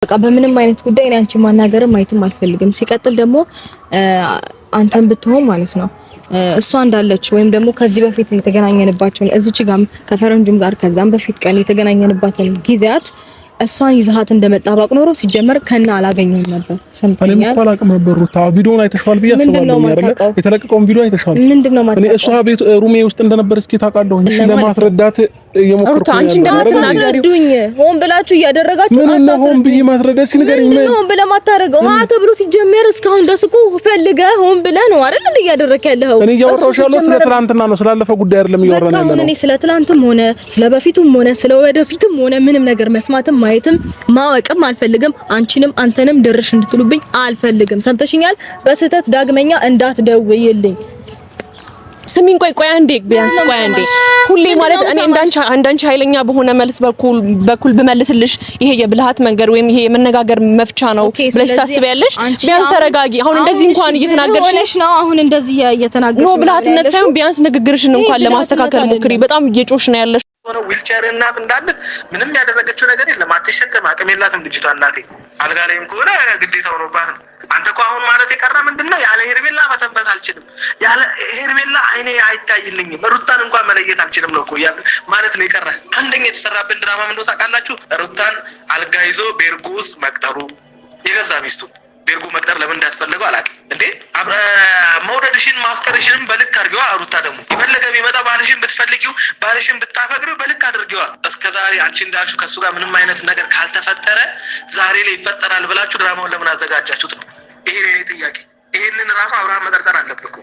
በቃ በምንም አይነት ጉዳይ እኔ አንቺ ማናገርም ማየትም አልፈልግም። ሲቀጥል ደግሞ አንተም ብትሆን ማለት ነው እሷ እንዳለች ወይም ደግሞ ከዚህ በፊት የተገናኘንባቸውን እዚች ጋር ከፈረንጁም ጋር ከዛም በፊት ቀን የተገናኘንባቸውን ጊዜያት እሷን ይዛሃት እንደመጣ ባቅ ኖሮ ሲጀመር ከና አላገኘም ነበር። ሰምተኛል። እኔም እኮ አላውቅም ነበር። ሩታ ቪዲዮውን አይተሽዋል ብዬ አስባለሁ። የተለቀቀውን ቪዲዮ አይተሽዋል። ምንድነው ማለት እኔ እሷ ቤት ሩሜ ውስጥ እንደነበረች ታውቃለሁ። እሺ ለማስረዳት የሞከርኩ ሩታ አንቺ እንደማትናገሩኝ ሆን ብላችሁ እያደረጋችሁ ምን ነው ሆን ብዬ ማስረዳት ሲነገር ምን ሆን ብለ ማታረገው ሀ ተብሎ ሲጀመር እስካሁን ድረስ እኮ ፈልገ ሆን ብለ ነው አይደል እንዴ እያደረክ ያለው? እኔ እያወራሁሽ ያለው ስለ ትናንትና ነው፣ ስላለፈ ጉዳይ አይደለም እያወራን ያለው ነው። እኔ ስለ ትናንትም ሆነ ስለ በፊቱም ሆነ ስለ ወደፊቱም ሆነ ምንም ነገር መስማትም ማየትም ማወቅም አልፈልግም። አንቺንም አንተንም ድርሽ እንድትሉብኝ አልፈልግም። ሰምተሽኛል? በስህተት ዳግመኛ እንዳትደውይልኝ። ስሚኝ፣ ቆይ አንዴ ቢያንስ ቆይ አንዴ። ሁሌ ማለት እኔ እንዳንቺ ኃይለኛ በሆነ መልስ በኩል ብመልስልሽ ይሄ የብልሃት መንገድ ወይም ይሄ የመነጋገር መፍቻ ነው ብለሽ ታስቢያለሽ? ቢያንስ ተረጋጊ። አሁን እንደዚህ እንኳን እየተናገርሽ ነው። አሁን እንደዚህ እየተናገርሽ ነው ብልሃትነት ሳይሆን ቢያንስ ንግግርሽን እንኳን ለማስተካከል ሞክሪ። በጣም እየጮሽ ነው ያለሽ። ዊልቸር እናት እንዳለ ምንም ያደረገችው ነገር የለም። አትሸከም፣ አቅም የላትም ልጅቷ። እናቴ አልጋ ላይም ከሆነ ግዴታ ሆኖባት ነው። አንተ እኮ አሁን ማለት የቀረ ምንድነው? ያለ ሄርሜላ መተንፈስ አልችልም፣ ያለ ሄርሜላ አይኔ አይታይልኝም፣ ሩታን እንኳን መለየት አልችልም ነው እኮ ማለት ነው የቀረ። አንደኛ የተሰራብን ድራማ ምንድነው ታውቃላችሁ? ሩታን አልጋ ይዞ ቤርጎ ውስጥ መቅጠሩ፣ የገዛ ሚስቱ ቤርጎ መቅጠር ለምን እንዳስፈለገው አላውቅም። እንዴ መውደድሽን ማፍቀርሽንም በልክ አድርጊዋ። ሩታ ደግሞ የፈለገ ቢመጣ ባልሽን ብትፈልጊው ባልሽን ብታፈቅሪው በልክ አድርጊዋ። እስከዛሬ አንቺ እንዳልሽው ከሱ ጋር ምንም አይነት ነገር ካልተፈጠረ ዛሬ ላይ ይፈጠራል ብላችሁ ድራማውን ለምን አዘጋጃችሁት ነው ይሄ ጥያቄ። ይሄንን ራሱ አብርሃም መጠርጠር አለበት እኮ።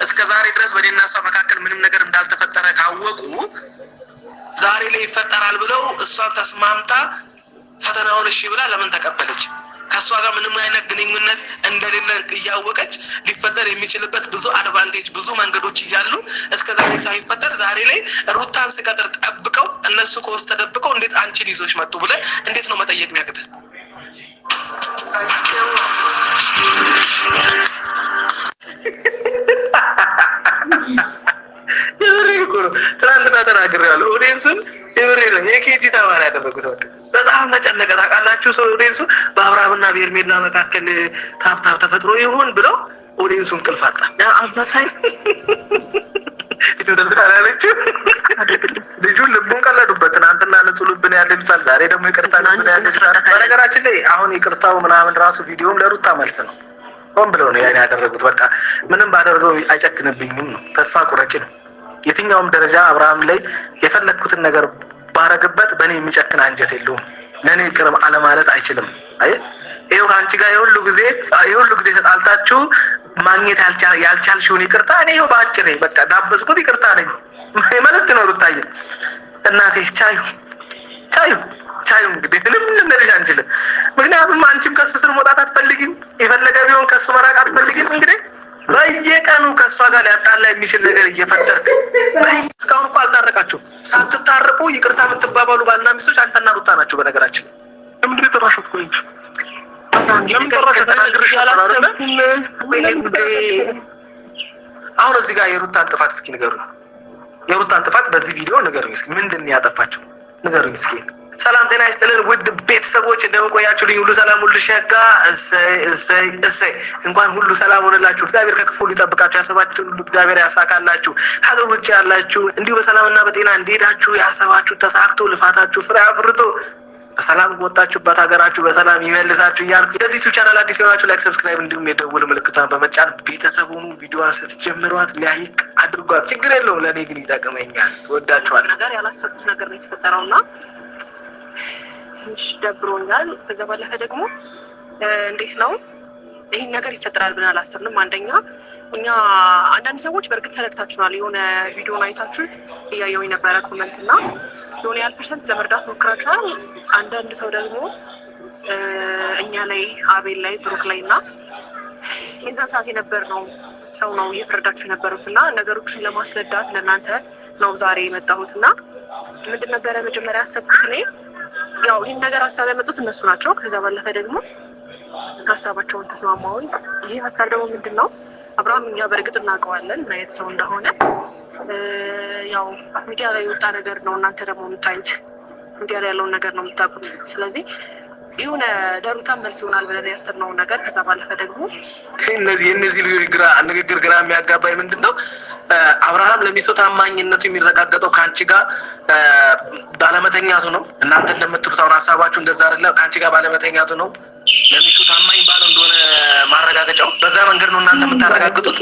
እስከዛሬ ድረስ በእኔና እሷ መካከል ምንም ነገር እንዳልተፈጠረ ካወቁ ዛሬ ላይ ይፈጠራል ብለው እሷን ተስማምታ ፈተናውን እሺ ብላ ለምን ተቀበለች? ከሷ ጋር ምንም አይነት ግንኙነት እንደሌለ እያወቀች ሊፈጠር የሚችልበት ብዙ አድቫንቴጅ ብዙ መንገዶች እያሉ እስከ ዛሬ ሳይፈጠር ዛሬ ላይ ሩታን ስቀጥር ጠብቀው እነሱ ከውስጥ ተደብቀው እንዴት አንቺን ይዞሽ መጡ ብለን እንዴት ነው መጠየቅ የሚያቅት? የብሬ እኮ ነው። ትናንትና ተናግሬያለሁ። ኦዲየንሱን የብሬ ነው የኬጂ ተማሪ ያደረጉት በጣም መጨነቀ ታውቃላችሁ። ሰው ኦዲየንሱ በአብርሃምና በሄርሜላ መካከል ታብታብ ተፈጥሮ ይሆን ብለው ኦዲየንሱ እንቅልፍ አጣ። አዛሳይ ይተደርሳለችው ልጁን ልቡን ቀለዱበት። ትናንትና ንጹህ ልብን ያለ ልጅ ዛሬ ደግሞ ይቅርታ ልብን ያለ ልጅ። በነገራችን ላይ አሁን ይቅርታው ምናምን ራሱ ቪዲዮም ለሩታ መልስ ነው። ሆን ብለው ነው ያን ያደረጉት። በቃ ምንም ባደርገው አይጨክንብኝም ነው፣ ተስፋ ቁረጭ ነው። የትኛውም ደረጃ አብርሃም ላይ የፈለግኩትን ነገር ባረግበት በእኔ የሚጨክን አንጀት የለውም። ለእኔ ቅርብ አለማለት አይችልም። አይ ይኸው ከአንቺ ጋር የሁሉ ጊዜ ተጣልታችሁ ማግኘት ያልቻልሽውን ይቅርታ እኔ ይኸው በአጭሬ በቃ ዳበስኩት። ይቅርታ ነኝ መልዕክት ነው ሩታዬ። እናቴ ቻዩ እንግዲህ ምንም ልንልሽ አንችልም። ምክንያቱም አንቺም ከሱ ስር መውጣት አትፈልጊም፣ የፈለገ ቢሆን ከሱ መራቅ አትፈልጊም። እንግዲህ በየቀኑ ከእሷ ጋር ሊያጣላ የሚችል ነገር እየፈጠርክ እስካሁን እኮ አልታረቃችሁም። ሳትታረቁ ይቅርታ የምትባባሉ ባልና ሚስቶች አንተና ሩታ ናቸው። በነገራችን ለምንድን ነው የጠራሽው? ቆይ ለምን ጠራሽ? ተናግረሽ አሁን እዚህ ጋር የሩታን ጥፋት እስኪ ንገሩኝ። የሩታን ጥፋት በዚህ ቪዲዮ ንገሩኝ እስኪ። ምንድን ነው ያጠፋችሁ? ንገሩኝ እስኪ። ሰላም ጤና ይስጥልን ውድ ቤተሰቦች፣ እንደምን ቆያችሁልኝ? ሁሉ ሰላም ሁሉ ሸጋ። እሰይ እንኳን ሁሉ ሰላም ሆነላችሁ። እግዚአብሔር ከክፉ ሁሉ ይጠብቃችሁ፣ ያሰባችሁትን ሁሉ እግዚአብሔር ያሳካላችሁ። ሀገር ውጭ ያላችሁ እንዲሁ በሰላምና በጤና እንዲሄዳችሁ፣ ያሰባችሁ ተሳክቶ ልፋታችሁ ፍሬ አፍርቶ በሰላም ወጣችሁበት ሀገራችሁ በሰላም ይመልሳችሁ እያልኩ ለዚህ ቻናል አዲስ የሆናችሁ ላይክ፣ ሰብስክራይብ እንዲሁም የደውል ምልክቷን በመጫን ቤተሰብ ሁኑ። ቪዲዮዋን ስትጀምሯት ላይክ አድርጓት፣ ችግር የለውም። ለእኔ ግን ይጠቅመኛል። ወዳችኋለሁ። ነገር ያላሰብኩት ነገር ነው የተፈጠረውና ትንሽ ደብሮኛል። ከዛ ባለፈ ደግሞ እንዴት ነው ይሄን ነገር ይፈጠራል ብለን አላሰብንም። አንደኛ እኛ አንዳንድ ሰዎች በእርግጥ ተረድታችኋል። የሆነ ቪዲዮን አይታችሁት እያየው የነበረ ኮመንት እና የሆነ ያህል ፐርሰንት ለመርዳት ሞክራችኋል። አንዳንድ ሰው ደግሞ እኛ ላይ አቤል ላይ ብሩክ ላይ እና የዛን ሰዓት የነበር ነው ሰው ነው እየፈረዳችሁ የነበሩት እና ነገሮችን ለማስረዳት ለእናንተ ነው ዛሬ የመጣሁት እና ምንድን ነበረ መጀመሪያ ያሰብኩት እኔ ያው ይህን ነገር ሀሳብ ያመጡት እነሱ ናቸው። ከዛ ባለፈ ደግሞ ሀሳባቸውን ተስማማውን። ይህ ሀሳብ ደግሞ ምንድን ነው? አብርሃም እኛ በእርግጥ እናውቀዋለን ምን አይነት ሰው እንደሆነ። ያው ሚዲያ ላይ የወጣ ነገር ነው፣ እናንተ ደግሞ የምታዩት ሚዲያ ላይ ያለውን ነገር ነው የምታውቁት። ስለዚህ የሆነ ለሩታም መልስ ይሆናል ብለን ያሰብነው ነገር ከዛ ባለፈ ደግሞ እነዚህ ንግግር ግራ የሚያጋባኝ ምንድን ነው? አብርሃም ለሚስቱ ታማኝነቱ የሚረጋገጠው ከአንቺ ጋር ባለመተኛቱ ነው። እናንተ እንደምትሉት አሁን ሀሳባችሁ እንደዛ አይደለ? ከአንቺ ጋር ባለመተኛቱ ነው ለሚስቱ ታማኝ ባል እንደሆነ ማረጋገጫው። በዛ መንገድ ነው እናንተ የምታረጋግጡት።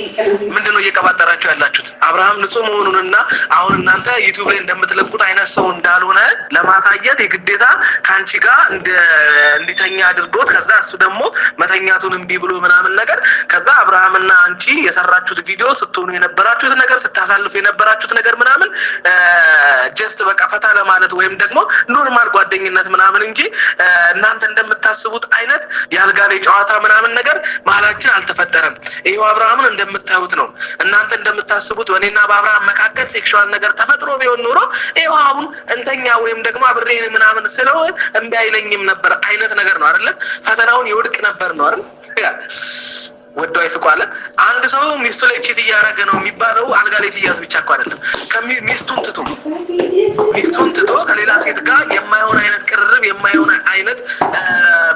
ምንድን ነው እየቀባጠራችሁ ያላችሁት? አብርሃም ንጹህ መሆኑንና አሁን እናንተ ዩቲዩብ ላይ እንደምትለቁት አይነት ሰው እንዳልሆነ ለማሳየት የግዴታ ከአንቺ ጋር እንዲተኛ አድርጎት ከዛ እሱ ደግሞ መተኛቱን እምቢ ብሎ ምናምን ነገር ከዛ አብርሃምና አንቺ የሰራችሁት ቪዲዮ ስትሆኑ የነበራችሁት ነገር ስታሳልፉ የነበራችሁት ነገር ምናምን ጀስት በቃ ፈታ ለማለት ወይም ደግሞ ኖርማል ጓደኝነት ምናምን እንጂ እናንተ እንደምታስቡት አይነት የአልጋ ላይ ጨዋታ ምናምን ነገር መሀላችን አልተፈጠረም። ይሄው አብርሃምን እንደምታዩት ነው። እናንተ እንደምታስቡት በእኔና በአብርሃም መካከል ሴክሹዋል ነገር ተፈጥሮ ቢሆን ኖሮ ይሄው አሁን እንተኛ ወይም ደግሞ አብሬ ምናምን ስለው እምቢ አይለኝም ነበር አይነት ነገር ነው አይደለ? ፈተናውን ይወድቅ ነበር ነው አይደል? ወደው አይስቋለ። አንድ ሰው ሚስቱ ላይ ቺት እያደረገ ነው የሚባለው አልጋ ላይ ሲያዝ ብቻ እኮ አይደለም። ሚስቱን ትቶ ከሌላ ሴት ጋር የማይሆን አይነት ቅርርብ የማይሆን አይነት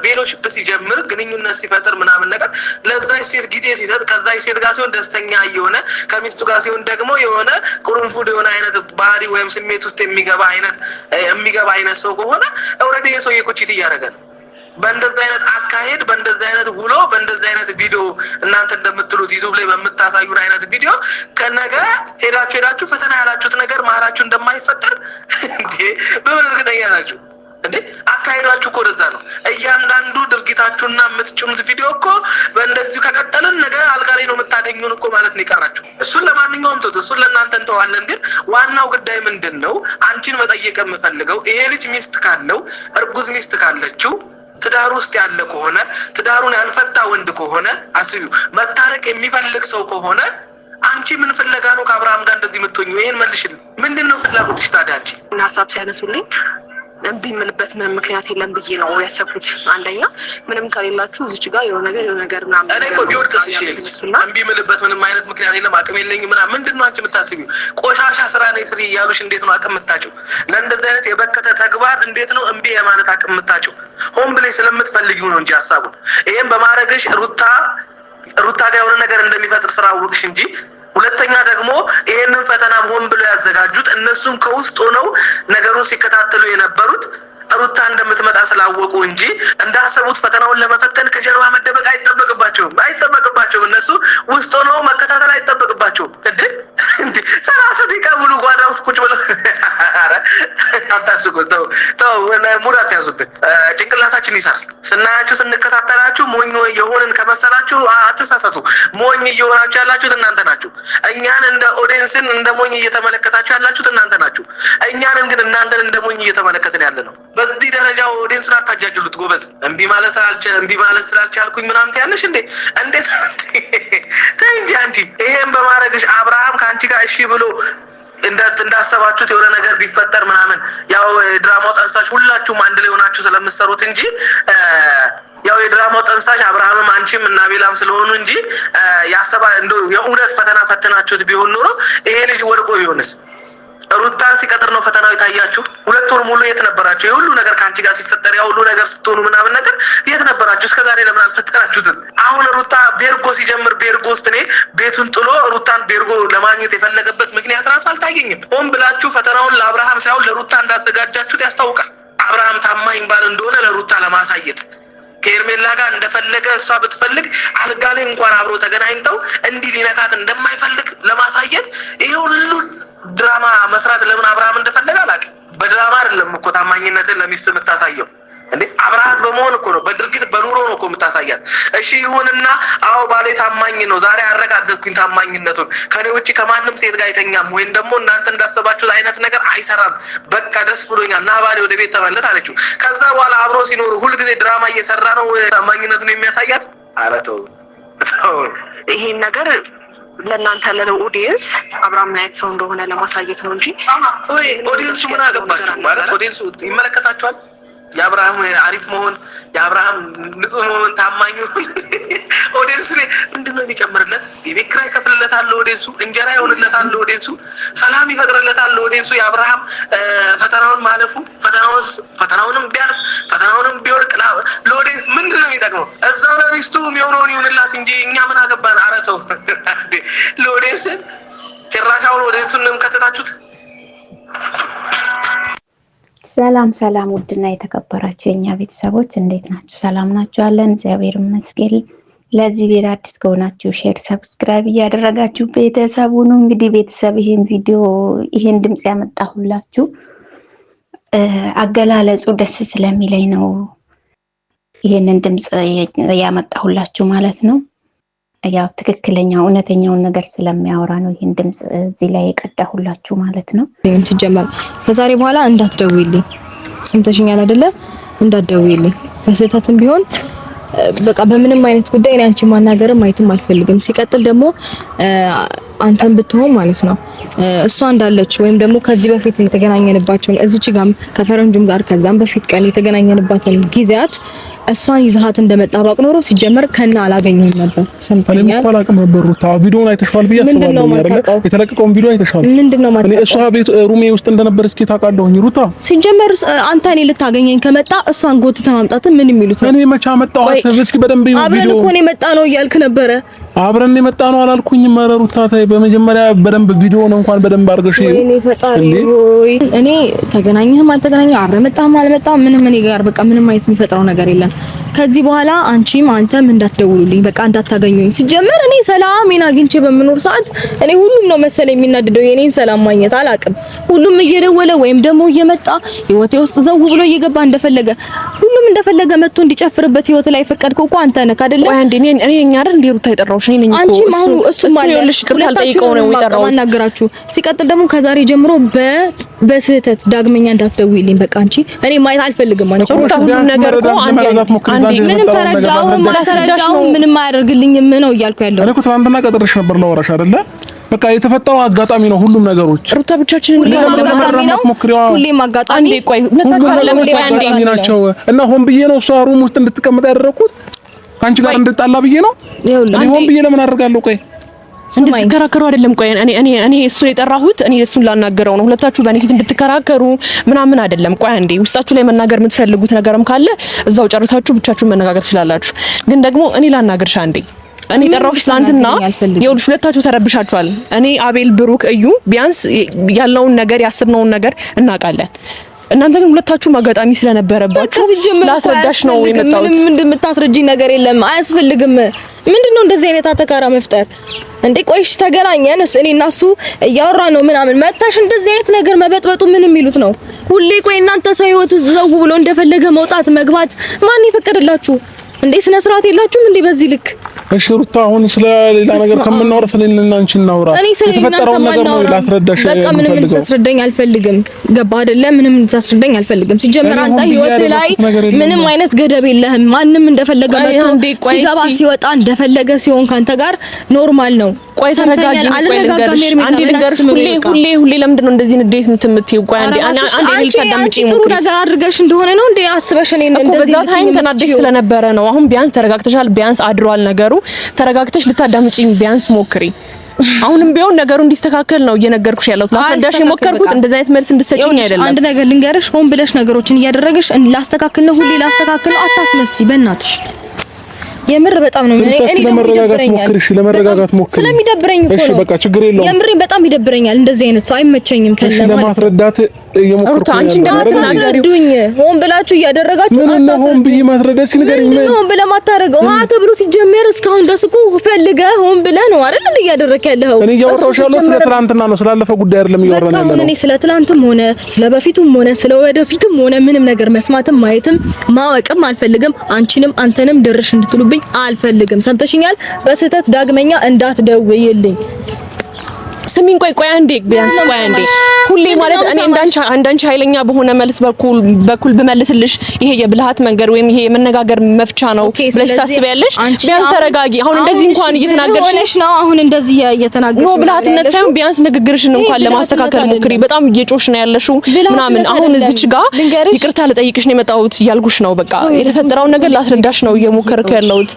ፌሎሺፕ ሲጀምር ግንኙነት ሲፈጥር ምናምን ነገር ለዛች ሴት ጊዜ ሲሰጥ ከዛች ሴት ጋር ሲሆን ደስተኛ እየሆነ ከሚስቱ ጋር ሲሆን ደግሞ የሆነ ቁርንፉድ የሆነ አይነት ባህሪ ወይም ስሜት ውስጥ የሚገባ አይነት ሰው ከሆነ ኦልሬዲ የሰው ቺት እያደረገ ነው። በእንደዚህ አይነት አካሄድ በእንደዚህ አይነት ውሎ በእንደዚህ አይነት ቪዲዮ እናንተ እንደምትሉት ዩቲዩብ ላይ በምታሳዩን አይነት ቪዲዮ ከነገ ሄዳችሁ ፈተና ያላችሁት ነገር መሀላችሁ እንደማይፈጠር እንዴ በምን እርግጠኛ ናችሁ እንዴ? አካሄዳችሁ እኮ ወደዛ ነው። እያንዳንዱ ድርጊታችሁና የምትጭኑት ቪዲዮ እኮ በእንደዚሁ ከቀጠልን ነገ አልጋ ላይ ነው የምታገኙን እኮ ማለት ነው የቀራችሁ። እሱን ለማንኛውም ተውት፣ እሱን ለእናንተ እንተዋለን። ግን ዋናው ጉዳይ ምንድን ነው? አንቺን መጠየቅ የምፈልገው ይሄ ልጅ ሚስት ካለው እርጉዝ ሚስት ካለችው ትዳር ውስጥ ያለ ከሆነ ትዳሩን ያልፈታ ወንድ ከሆነ አስቢው፣ መታረቅ የሚፈልግ ሰው ከሆነ አንቺ ምን ፍለጋ ነው ከአብርሃም ጋር እንደዚህ የምትሆኚው? ይሄን መልሽልኝ። ምንድነው ፍላጎትሽ ታዲያ? አንቺ ሀሳብ ሲያነሱልኝ እምቢ የምልበት ምንም ምክንያት የለም ብዬ ነው ያሰብኩት። አንደኛ ምንም ከሌላችሁ እዚች ጋር የሆነ ነገር ምናምን እኔ እኮ ቢወድቅስ እሺ እምቢ የምልበት ምንም አይነት ምክንያት የለም አቅም የለኝም ምናምን ምንድን ነው አንቺ የምታስቢው? ቆሻሻ ስራ ነኝ ስሪ እያሉሽ እንዴት ነው አቅም የምታጭው? ለእንደዚህ አይነት የበከተ ተግባር እንዴት ነው እምቢ የማለት አቅም የምታጭው? ሆን ብለሽ ስለምትፈልጊው ነው እንጂ ሀሳቡን ይሄን በማድረግሽ ሩታ ጋር የሆነ ነገር እንደሚፈጥር ስራ አወቅሽ እንጂ ሁለተኛ ደግሞ ይሄንን ፈተና ሆን ብሎ ያዘጋጁት እነሱም ከውስጥ ሆነው ነገሩን ሲከታተሉ የነበሩት ሩታ እንደምትመጣ ስላወቁ እንጂ እንዳሰቡት ፈተናውን ለመፈተን ከጀርባ መደበቅ አይጠበቅባቸውም። እነሱ ውስጥ ሆነው መከታተል አይጠበቅባቸውም። እንዴ 30 ደቂቃ ሙሉ ጓዳ ውስጥ ቁጭ ብለው አረ አታስቁ። ተው ሙራት ያዙብን። ጭንቅላታችን ይሰራል። ስናያችሁ ስንከታተላችሁ ሞኝ የሆንን ከመሰላችሁ አትሳሳቱ። ሞኝ እየሆናችሁ ያላችሁት እናንተ ናችሁ። እኛን እንደ ኦዲየንስን እንደ ሞኝ እየተመለከታችሁ ያላችሁት እናንተ ናችሁ። እኛንን ግን እናንተን እንደ ሞኝ እየተመለከትን ያለ ነው። በዚህ ደረጃ ኦዲየንስን አታጃጅሉት ጎበዝ። እምቢ ማለት ስላልቻልኩኝ ምናምን ትያለሽ እንዴ? እንዴት እንጂ አንቺ ይሄን በማድረግሽ አብርሃም ከአንቺ ጋር እሺ ብሎ እንዳሰባችሁት የሆነ ነገር ቢፈጠር ምናምን ያው ድራማው ጠንሳሽ ሁላችሁም አንድ ላይ ሆናችሁ ስለምትሰሩት እንጂ ያው የድራማው ጠንሳሽ አብርሃምም አንቺም እና ቤላም ስለሆኑ እንጂ ያሰባ እንደው የእውነት ፈተና ፈተናችሁት ቢሆን ኖሮ ይሄ ልጅ ወድቆ ቢሆንስ? ሩታን ሲቀጥር ነው ፈተናው የታያችሁ። 2 ወር ሙሉ የት ነበራችሁ? የሁሉ ነገር ከአንቺ ጋር ሲፈጠር ያው ሁሉ ነገር ስትሆኑ ምናምን ነገር የት ነበራችሁ? እስከዛሬ ለምን አልፈተናችሁትም? አሁን ሩታ ቤርጎ ሲጀምር ቤርጎ ውስጥ እኔ ቤቱን ጥሎ ሩታን ቤርጎ ለማግኘት የፈለገበት ምክንያት ራሱ አልታየኝም። ሆን ብላችሁ ፈተናውን ለአብርሃም ሳይሆን ለሩታ እንዳዘጋጃችሁት ያስታውቃል። አብርሃም ታማኝ ባል እንደሆነ ለሩታ ለማሳየት ከኤርሜላ ጋር እንደፈለገ እሷ ብትፈልግ አልጋ ላይ እንኳን አብሮ ተገናኝተው እንዲህ ሊነካት እንደማይፈልግ ለማሳየት ይሄ ሁሉ ድራማ መስራት ለምን አብርሃም እንደፈለገ አላውቅም። በድራማ አይደለም እኮ ታማኝነትን ለሚስት የምታሳየው እንዴ አብርሃት በመሆን እኮ ነው፣ በድርጊት በኑሮ ነው እኮ የምታሳያት። እሺ ይሁንና አዎ ባሌ ታማኝ ነው፣ ዛሬ አረጋገጥኩኝ ታማኝነቱን፣ ከኔ ውጪ ከማንም ሴት ጋር አይተኛም ወይም ደግሞ እናንተ እንዳሰባችሁት አይነት ነገር አይሰራም፣ በቃ ደስ ብሎኛል እና ባሌ ወደ ቤት ተመለስ አለችው። ከዛ በኋላ አብሮ ሲኖሩ ሁልጊዜ ድራማ እየሰራ ነው ታማኝነቱን የሚያሳያት። ኧረ ተው ይሄን ነገር ለእናንተ ለኦዲየንስ አብርሃም ምን አይነት ሰው እንደሆነ ለማሳየት ነው እንጂ ኦዲየንሱ ምን አገባችሁ ማለት ኦዲየንሱ ይመለከታችኋል። የአብርሃም አሪፍ መሆን የአብርሃም ንጹህ መሆን ታማኝ ኦዲየንስ ላይ ምንድነው የሚጨምርለት? የቤት ኪራይ ከፍልለት ይሆንለታል ለወዴሱ፣ እንጀራ ይሆንለታል ለወዴሱ፣ ሰላም ይፈጥርለታል ለወዴሱ። የአብርሃም ፈተናውን ማለፉ ፈተናውንም ቢያልፍ ፈተናውንም ቢወድቅ ለወዴስ ምንድን ነው የሚጠቅመው? እዛው ለሚስቱ የሚሆነውን ይሁንላት እንጂ እኛ ምን አገባን? ኧረ ተው ለወዴስ ጭራሻውን ወዴሱን ነው የምከተታችሁት። ሰላም ሰላም፣ ውድና የተከበራችሁ የኛ ቤተሰቦች እንዴት ናችሁ? ሰላም ናችሁ? አለን እግዚአብሔር ይመስገን። ለዚህ ቤት አዲስ ከሆናችሁ ሼር፣ ሰብስክራይብ እያደረጋችሁ ቤተሰቡ ነው። እንግዲህ ቤተሰብ ይሄን ድምጽ ያመጣሁላችሁ አገላለጹ ደስ ስለሚለኝ ነው ይሄንን ድምጽ ያመጣሁላችሁ ማለት ነው። ያው ትክክለኛ እውነተኛውን ነገር ስለሚያወራ ነው ይሄን ድምጽ እዚህ ላይ የቀዳሁላችሁ ማለት ነው። ሲጀመር ከዛሬ በኋላ እንዳትደውይልኝ፣ ሰምተሽኛል አይደለ? እንዳትደውይልኝ በስህተትም ቢሆን በቃ በምንም አይነት ጉዳይ እኔ አንቺ ማናገርም ማየትም አልፈልግም። ሲቀጥል ደግሞ አንተም ብትሆን ማለት ነው እሷ እንዳለች ወይም ደግሞ ከዚህ በፊት የተገናኘንባቸውን እዚች ጋር ከፈረንጁም ጋር ከዛም በፊት ቀን የተገናኘንባቸውን ጊዜያት እሷን ይዛሃት እንደመጣ ባቅ ኖሮ ሲጀመር ከና አላገኘም ነበር። ሰምተኛል። እኔ እንኳን አቅም ነበር ሩታ ቪዲዮውን አይተሽዋል ብዬ አስባለሁ አይደል? የተለቀቀውን ቪዲዮ አይተሽዋል። ምንድነው ማለት እኔ እሷ ቤት ሩሜ ውስጥ እንደነበረች ታውቃለሁኝ ሩታ። ሲጀመር አንተ እኔ ልታገኘኝ ከመጣ እሷን ጎትተህ ማምጣት ምን የሚሉት ነው? እኔ መቻ መጣሁት እስኪ በደንብ ቪዲዮ አብረን እኮ ነው የመጣ ነው እያልክ ነበረ። አብረን የመጣ ነው አላልኩኝም? ኧረ ሩታ ተይ፣ በመጀመሪያ በደንብ ቪዲዮውን እንኳን በደንብ አድርገሽ እኔ ፈጣሪ ሆይ እኔ ተገናኘህም አልተገናኘህም አብረን መጣህም አልመጣህም ምንም እኔ ጋር በቃ ምንም አይነት የሚፈጥረው ነገር የለም። ከዚህ በኋላ አንቺም አንተም እንዳትደውሉልኝ በቃ እንዳታገኙኝ። ሲጀመር እኔ ሰላሜን አግኝቼ በምኖር ሰዓት እኔ ሁሉም ነው መሰለኝ የሚናደደው የኔን ሰላም ማግኘት አላቅም። ሁሉም እየደወለ ወይም ደግሞ እየመጣ ህይወቴ ውስጥ ዘው ብሎ እየገባ እንደፈለገ ሁሉም እንደፈለገ መጥቶ እንዲጨፍርበት ህይወት ላይ ፈቀድከው እኮ አንተ ነህ አይደለ? ወይ አንዴ እኔ አይደል እንደ ሩታ የጠራሁሽ እኔ ነኝ እኮ እሱ ማለት ነው። ይቅርታ አልጠይቀው ነው የጠራሁት። ማናገራችሁ ሲቀጥል ደግሞ ከዛሬ ጀምሮ በስህተት ዳግመኛ እንዳትደውይልኝ በቃ አንቺ እኔ ማየት አልፈልግም። አንቺ ሁሉም ነገር እኮ አንዴ ምንም ተረዳው ምንም አያደርግልኝም ነው እያልኩ ያለው። እኔ እኮ ትናንትና ቀጥሬሽ ነበር ላወራሽ አይደለ? በቃ የተፈጠረው አጋጣሚ ነው ሁሉም ነገሮች። ሩታ ብቻችንን ሁሌም አጋጣሚ አንዴ ቆይ አንዴ ናቸው እና ሆን ብዬ ነው እሷ ሩም ውስጥ እንድትቀመጥ ያደረኩት ካንቺ ጋር እንድጣላ ብዬ ነው። እኔ ሆን ብዬ ለምን አደርጋለሁ? ቆይ እንድትከራከሩ አይደለም። ቆይ እኔ እሱን የጠራሁት እኔ እሱን ላናገረው ነው። ሁለታችሁ በእኔ ፊት እንድትከራከሩ ምናምን አይደለም። ቆይ አንዴ ውስጣችሁ ላይ መናገር የምትፈልጉት ነገርም ካለ እዛው ጨርሳችሁ ብቻችሁን መነጋገር ትችላላችሁ። ግን ደግሞ እኔ ላናገርሽ አንዴ እኔ ጠራሁሽ ትናንትና ይኸውልሽ ሁለታችሁ ተረብሻችኋል። እኔ አቤል፣ ብሩክ፣ እዩ ቢያንስ ያለውን ነገር ያስብነውን ነገር እናውቃለን። እናንተ ግን ሁለታችሁም አጋጣሚ ስለነበረባችሁ ላስረዳሽ ነው የመጣሁት። ምንም እንደምታስረጂኝ ነገር የለም፣ አያስፈልግም። ምንድነው እንደዚህ አይነት አተካራ መፍጠር እንዴ? ቆይሽ ተገናኘን እኔ እና እሱ እያወራን ነው ምናምን መታሽ እንደዚህ አይነት ነገር መበጥበጡ ምን የሚሉት ነው? ሁሌ ቆይ እናንተ ሰው ህይወት ውስጥ ዘው ብሎ እንደፈለገ መውጣት መግባት ማን ይፈቀድላችሁ እንዴ? ስነ ስርዓት የላችሁም እንዴ በዚህ ልክ? እሺ ሩታ አሁን ስለ ሌላ ነገር ከምናወራ ስለሌላ አንቺ እናውራ። የተፈጠረው ነገር ነው ላስረዳሽ። በቃ ምንም ልታስረዳኝ አልፈልግም። ገባ አይደለ? ምንም ልታስረዳኝ አልፈልግም። ሲጀመር አንተ ህይወት ላይ ምንም አይነት ገደብ የለህም። ማንም እንደፈለገ መጥቶ ሲገባ ሲወጣ እንደፈለገ ሲሆን ካንተ ጋር ኖርማል ነው። ቆይ ተረጋጊ። አንዴ ልንገርሽ፣ ሁሌ ለምንድን ነው እንደዚህ እንዴት የምትምትይው? ቆይ አንዴ ልታዳምጪኝ ሞክሪ። ጥሩ ነገር አድርገሽ እንደሆነ ነው እንዴ አስበሽ እኔ እንደዚህ በዛ ታይም ተናደሽ ስለነበረ ነው። አሁን ቢያንስ ተረጋግተሻል። ቢያንስ አድሯል ነገሩ። ተረጋግተሽ ልታዳምጪኝ ቢያንስ ሞክሪ። አሁንም ቢሆን ነገሩ እንዲስተካከል ነው እየነገርኩሽ ያለሁት። ላስረዳሽ የሞከርኩት እንደዚህ አይነት መልስ እንድትሰጪኝ አይደለም። አንድ ነገር ልንገርሽ፣ ሆን ብለሽ ነገሮችን እያደረግሽ ላስተካክል ነው፣ ሁሌ ላስተካክል ነው። አታስመስይ በእናትሽ። የምር በጣም ነው እኔ ለመረጋጋት ሞክሪ። ስለሚደብረኝ እኮ ነው። እሺ በቃ ችግር የለውም። የምር በጣም ይደብረኛል። እንደዚህ አይነት ሰው አይመቸኝም። ከነ ማለት ለማስረዳት ሩታ አንቺ እንደማትናገሪኝ ሆን ብላችሁ እያደረጋችሁ ምን ሆን ብዬ ማስረዳት ሲነገርኝ ምን ሆን ብለህ ማታረገው ተብሎ ሲጀመር እስካሁን ድረስ እኮ ፈልገህ ሆን ብለህ ነው አይደል እንዴ እያደረክ ያለው? እኔ እያወራሁሽ ያለሁት ስለ ትናንትና ነው፣ ስላለፈ ጉዳይ አይደለም እያወራን ያለነው። እኔ ስለ ትናንትም ሆነ ስለ በፊቱም ሆነ ስለ ወደፊቱም ሆነ ምንም ነገር መስማትም ማየትም ማወቅም አልፈልግም። አንቺንም አንተንም ድርሽ እንድትሉብኝ አልፈልግም። ሰምተሽኛል? በስህተት ዳግመኛ እንዳትደውይልኝ። ስሚኝ ቆይ አንዴ ቢያንስ ቆይ አንዴ ሁሌ ማለት እኔ እንዳንቺ ኃይለኛ በሆነ መልስ በኩል ብመልስልሽ ይሄ የብልሃት መንገድ ወይም ይሄ የመነጋገር መፍቻ ነው ብለሽ ታስቢያለሽ? ቢያንስ ተረጋጊ። አሁን እንደዚህ እንኳን እየተናገርሽ ነው። አሁን እንደዚህ እየተናገርሽ ነው ብልሃትነት ሳይሆን ቢያንስ ንግግርሽን እንኳን ለማስተካከል ሞክሪ። በጣም እየጮሽ ነው ያለሽው ምናምን። አሁን እዚች ጋር ይቅርታ ልጠይቅሽ ነው የመጣሁት እያልኩሽ ነው። በቃ የተፈጠረውን ነገር ላስረዳሽ ነው እየሞከርኩ ያለሁት።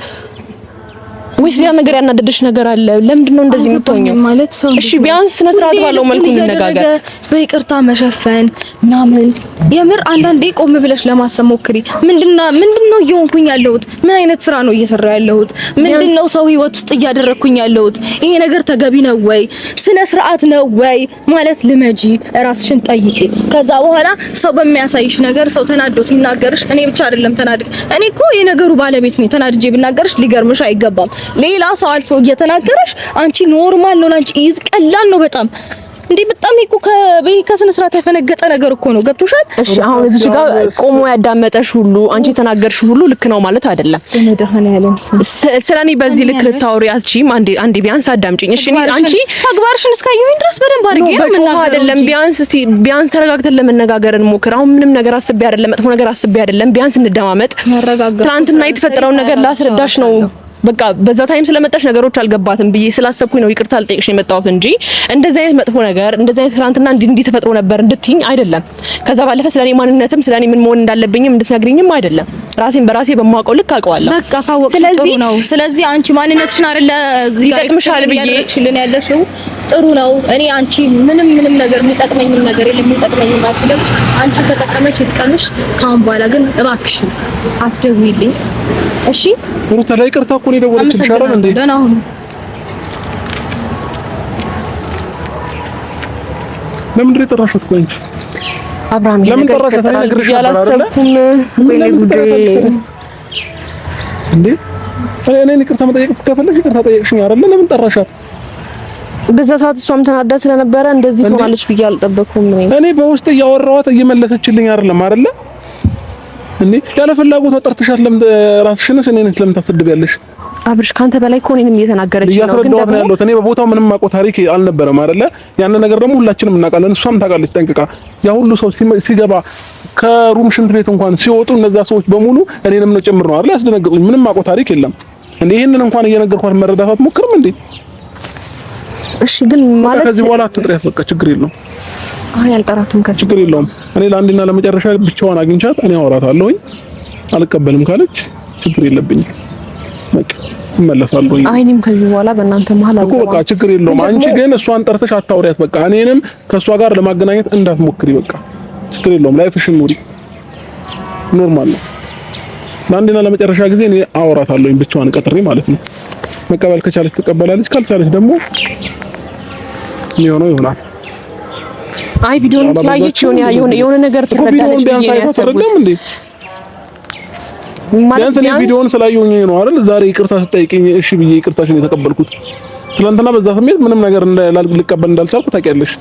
ወይስ ሌላ ነገር ያናደደሽ ነገር አለ? ለምንድን ነው እንደዚህ የምትሆኚው? ማለት ሰው እሺ ቢያንስ ስነ ስርዓት ባለው መልኩ እንነጋገር። በይቅርታ መሸፈን ምናምን የምር አንዳንዴ ቆም ብለሽ ለማሰብ ሞክሪ። ምንድነው እየሆንኩኝ ያለሁት? ምን አይነት ስራ ነው እየሰራሁ ያለሁት? ምንድነው ሰው ህይወት ውስጥ እያደረኩኝ ያለሁት? ይሄ ነገር ተገቢ ነው ወይ? ስነ ስርዓት ነው ወይ ማለት ልመጂ፣ ራስሽን ጠይቂ። ከዛ በኋላ ሰው በሚያሳይሽ ነገር ሰው ተናዶ ሲናገርሽ እኔ ብቻ አይደለም ተናድጄ፣ እኔ እኮ የነገሩ ባለቤት ነኝ። ተናድጄ ብናገርሽ ሊገርምሽ አይገባም። ሌላ ሰው አልፎ እየተናገረሽ አንቺ ኖርማል ነው አንቺ ይዝ ቀላል ነው በጣም እንዴ በጣም እኮ ከስነ ስርዓት ያፈነገጠ ነገር እኮ ነው። ገብቶሻል? እሺ አሁን እዚህ ጋር ቆሞ ያዳመጠሽ ሁሉ አንቺ የተናገርሽ ሁሉ ልክ ነው ማለት አይደለም። እንደሆነ ያለም ስለኔ በዚህ ልክ ልታወሪ አትችይም። አንዴ ቢያንስ አዳምጪኝ እሺ። አንቺ ተግባርሽን እስካየሁኝ ድረስ በደንብ አድርጌ ነው የምናገረው አይደለም። ቢያንስ ተረጋግተን ለመነጋገር እንሞክር። አሁን ምንም ነገር አስቤ አይደለም፣ መጥፎ ነገር አስቤ አይደለም። ቢያንስ እንደማመጥ ትናንትና የተፈጠረውን ነገር ላስረዳሽ ነው። በቃ በዛ ታይም ስለመጣሽ ነገሮች አልገባትም ብዬ ስላሰብኩኝ ነው ይቅርታ ልጠይቅሽ የመጣሁት እንጂ እንደዚህ አይነት መጥፎ ነገር እንደዚህ አይነት ትናንትና እንዲህ ተፈጥሮ ነበር እንድትይኝ አይደለም። ከዛ ባለፈ ስለኔ ማንነትም ስለኔ ምን መሆን እንዳለብኝም እንድትነግሪኝም አይደለም። ራሴን በራሴ በማውቀው ልክ አውቀዋለሁ። በቃ ካወቅሽ ጥሩ ነው። ስለዚህ አንቺ ማንነትሽን አይደለ እዚህ ጋር ይጠቅምሻል ብዬ ያደረግሽልን ያለሽው ጥሩ ነው። እኔ አንቺ ምንም ነገር የሚጠቅመኝ ነገር የለም። የሚጠቅመኝ ማጥለም አንቺ ተጠቀመች ይጥቀምሽ። ካሁን በኋላ ግን እባክሽን አትደውይልኝ እሺ? ሩታ ላይ ይቅርታ እኮ ነው የደወለችልሽ አይደል እንዴ? ደህና ሁኑ። ለምን የጠራሻት? ቆይ እንጂ አብርሃም ለምን ጠራሻት? እኔ ነግሬሽ ነበር አይደል እንዴ? እኔ ይቅርታ መጠየቅ ከፈለግሽ ይቅርታ ጠየቅሽኝ አይደል? ለምን ጠራሻት? በዛ ሰዓት እሷም ተናዳ ስለነበረ እንደዚህ ትሆናለች ብዬ አልጠበኩም። እኔ በውስጥ እያወራኋት እየመለሰችልኝ አይደለም አይደል እንዴ? ያለ ፍላጎት ጠርተሻት ለምን ራስሽን እኔን ለምን ታስደብያለሽ? አብርሽ ካንተ በላይ እኮ እኔንም እየተናገረች ነው። ግን ደግሞ እኔ በቦታው ምንም ማቆ ታሪክ አልነበረም አይደለ? ያን ነገር ደግሞ ሁላችንም እናውቃለን። እሷም ታውቃለች ጠንቅቃ። ያ ሁሉ ሰው ሲገባ ከሩም ሽንት ቤት እንኳን ሲወጡ እነዛ ሰዎች በሙሉ እኔንም ነው ጭምር ነው አይደል ያስደነገጡኝ። ምንም ማቆ ታሪክ የለም እንዴ? ይሄንን እንኳን እየነገርኳት መረዳት አትሞክርም እንዴ? እሺ ግን ማለት ከዚህ በኋላ አትጥሪያት፣ በቃ ችግር የለውም። አይ አልጠራትም፣ ችግር የለውም። እኔ ለአንድና ለመጨረሻ ብቻዋን አግኝቻት እኔ አወራታለሁኝ። አልቀበልም ካለች ችግር የለብኝም፣ በቃ እመለሳለሁ። አይንም ከዚህ በኋላ በእናንተ መሀል እኮ በቃ ችግር የለውም። አንቺ ግን እሷን ጠርተሽ አታውሪያት፣ በቃ እኔንም ከእሷ ጋር ለማገናኘት እንዳትሞክሪ፣ በቃ ችግር የለውም። ላይፍሽን ኑሪ፣ ኖርማል ነው። ለአንድና ለመጨረሻ ጊዜ እኔ አወራታለሁኝ ብቻዋን ቀጥሬ ማለት ነው። መቀበል ከቻለች ትቀበላለች፣ ካልቻለች ደግሞ የሚሆነው ይሆናል። አይ ቪዲዮውን ስላየች የሆነ ነገር ትረዳለች ብዬ ነው ያሰብኩት። ማለት ነው ቪዲዮውን ስላየሁኝ ነው አይደል ዛሬ ይቅርታ ስጠይቅኝ እሺ ብዬ ይቅርታሽን የተቀበልኩት። ትናንትና በዛ ስሜት ምንም ነገር ልቀበል እንዳልቻልኩ ታውቂያለሽ።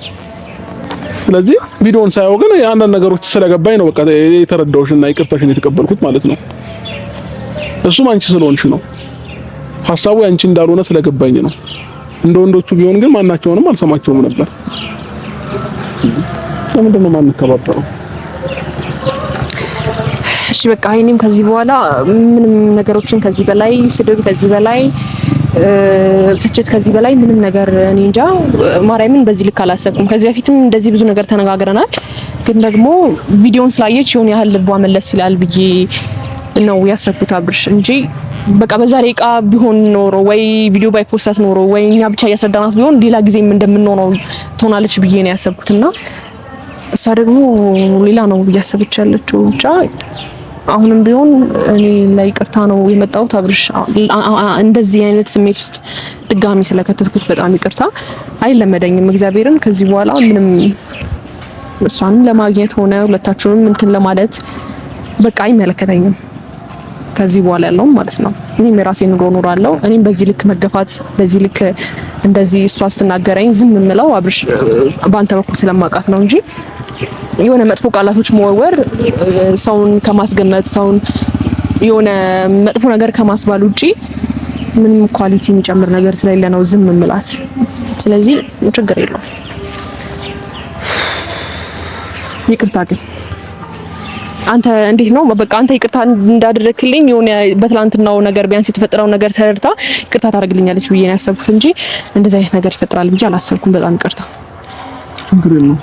ስለዚህ ቪዲዮውን ሳየው ግን አንዳንድ ነገሮች ስለገባኝ ነው በቃ የተረዳሁሽና ይቅርታሽን የተቀበልኩት ማለት ነው። እሱም አንቺ ስለሆንሽ ነው፣ ሐሳቡ አንቺ እንዳልሆነ ስለገባኝ ነው። እንደ ወንዶቹ ቢሆን ግን ማናቸውንም አልሰማቸውም ነበር። ለምንድን ነው የማንከባበረው? እሺ በቃ እኔም ከዚህ በኋላ ምንም ነገሮችን ከዚህ በላይ ስድብ፣ ከዚህ በላይ ትችት፣ ከዚህ በላይ ምንም ነገር እኔ እንጃ ማርያምን በዚህ ልክ አላሰብኩም። ከዚህ በፊትም እንደዚህ ብዙ ነገር ተነጋግረናል። ግን ደግሞ ቪዲዮውን ስላየች የሆነ ያህል ልቧ መለስ ይላል ብዬ ነው ያሰብኩት አብርሽ እንጂ በቃ በዛሬ ዕቃ ቢሆን ኖሮ ወይ ቪዲዮ ባይፖስታት ኖሮ ወይ እኛ ብቻ እያስረዳናት ቢሆን ሌላ ጊዜም እንደምንሆነው ትሆናለች ብዬ ነው ያሰብኩትና እሷ ደግሞ ሌላ ነው እያሰበች ያለችው። ብቻ አሁንም ቢሆን እኔ ላይ ይቅርታ ነው የመጣሁት አብርሽ። እንደዚህ አይነት ስሜት ውስጥ ድጋሚ ስለከተትኩት በጣም ይቅርታ። አይለመደኝም እግዚአብሔርን። ከዚህ በኋላ ምንም እሷንም ለማግኘት ሆነ ሁለታችሁንም እንትን ለማለት በቃ አይመለከተኝም ከዚህ በኋላ ያለው ማለት ነው። እኔም የራሴ ኑሮ እኖራለሁ። እኔም በዚህ ልክ መገፋት፣ በዚህ ልክ እንደዚህ እሷ ስትናገረኝ ዝም የምለው አብርሽ በአንተ በኩል ስለማውቃት ነው እንጂ የሆነ መጥፎ ቃላቶች መወርወር ሰውን ከማስገመት ሰውን የሆነ መጥፎ ነገር ከማስባል ውጪ ምንም ኳሊቲ የሚጨምር ነገር ስለሌለ ነው ዝም የምላት። ስለዚህ ችግር የለውም። ይቅርታ ግን አንተ እንዴት ነው በቃ አንተ ይቅርታ እንዳደረክልኝ የሆነ በትላንትናው ነገር ቢያንስ የተፈጠረው ነገር ተረድታ ይቅርታ ታደርግልኛለች ብዬ ነው ያሰብኩት እንጂ እንደዚህ አይነት ነገር ይፈጠራል ብዬ አላሰብኩም። በጣም ይቅርታ። ችግር የለውም።